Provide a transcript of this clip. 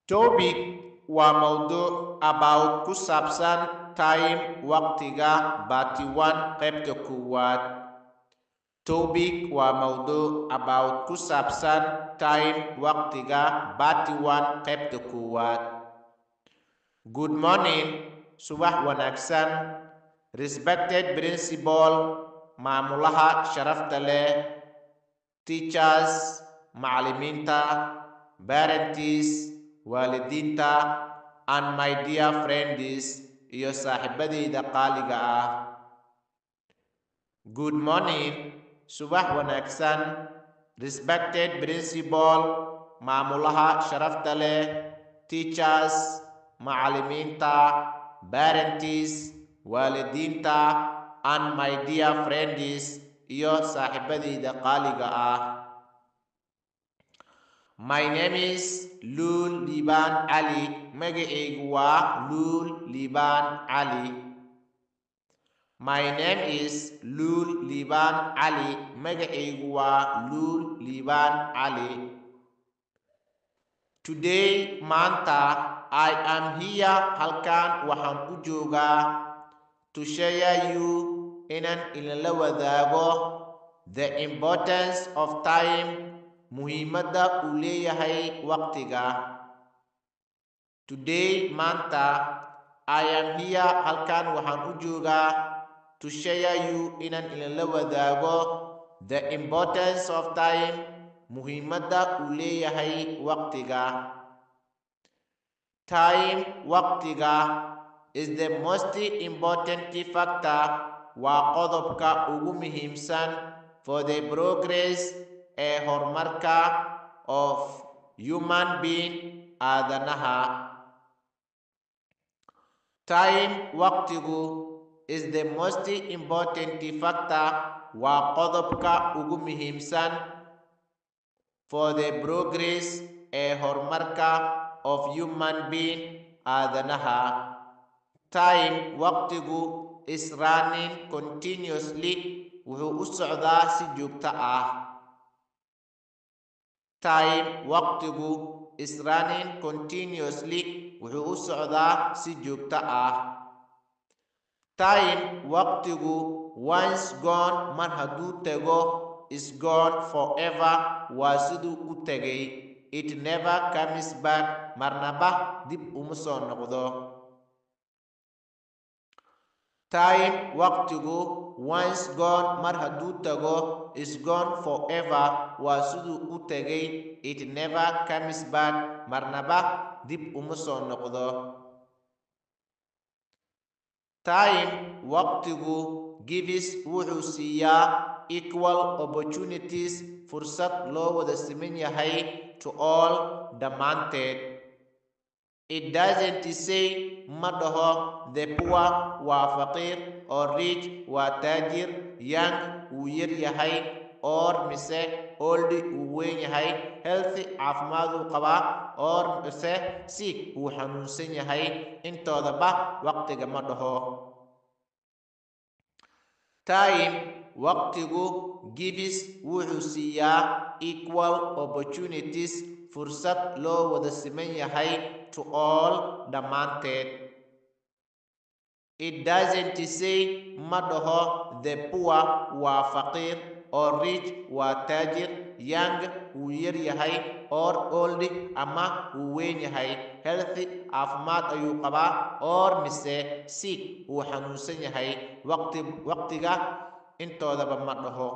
Topic waa mawduuc about ku saabsan time waqtiga batiwan qaybta koowaad. Topic waa mawduuc about ku saabsan time waqtiga batiwan qaybta koowaad. Good morning, subax wanaagsan. Respected principal, maamulaha sharafta leh, teachers, macallimiinta, parents, waalidiinta, and my dear friends, iyo saaxiibadeyda qaaliga ah. Good morning, subax wanaagsan. Respected principal, maamulaha sharafta leh, teachers, macallimiinta, parents, waalidiinta, and my dear friends, iyo saaxiibadeyda qaaliga ah. My name is Lul Liban Ali. Magacaygu waa Lul Liban Ali. My name is Lul Liban Ali. Magacaygu waa Lul Liban Ali. Today, maanta, I am here halkan waxaan u joogaa to share you inaan idinla wadaago the importance of time, muhiimadda uu leeyahay waqtiga. Today, maanta, I am here halkan waxaan u joogaa to share you inaan idinla wadaago the importance of time, muhiimadda uu leeyahay waqtiga. Time, waqtiga, is the most important factor, waa qodobka ugu muhiimsan for the progress ee horumarka of human being, aadanaha. Time, waqtigu, is the most important factor, waa qodobka ugu muhiimsan for the progress ee horumarka of human being, aadanaha. Time, waqtigu, is running continuously, wuxuu u socdaa si joogto ah. Time, waqtigu, is running continuously, wuxuu u socdaa si joogto ah. Time, waqtigu, once gone, mar hadduu tago, is gone forever, waa siduu u tegay. It never comes back, marnaba dib uma soo noqdo. Time, waqtigu, once gone, mar hadduu tago, is gone forever, waa siduu u tegay. It never comes back, marnaba dib uma soo noqdo. Time, waqtigu, gives, wuxuu siiyaa equal opportunities, fursad loo wada siman yahay to all, dhammaanteed. It doesn't say, ma dhaho, the poor waa faqiir, or rich waa taajir, young wuu yar yahay, or mise old wuu weyn yahay, healthy caafimaaduu qabaa, or mise sick wuu xanuunsan yahay. Intoodaba waqtiga ma dhaho. Time, waqtigu, gives, wuxuu siiyaa equal opportunities, fursad loo wada siman yahay to all, dhammaanteed. It doesn't say, ma dhaho, the poor waa faqiir, or rich waa taajir, young wuu yar yahay, or old ama wuu weyn yahay, healthy caafimaad ayuu qabaa, or mise sick wuu xanuunsan yahay. Waqtiga intoodaba ma dhaho.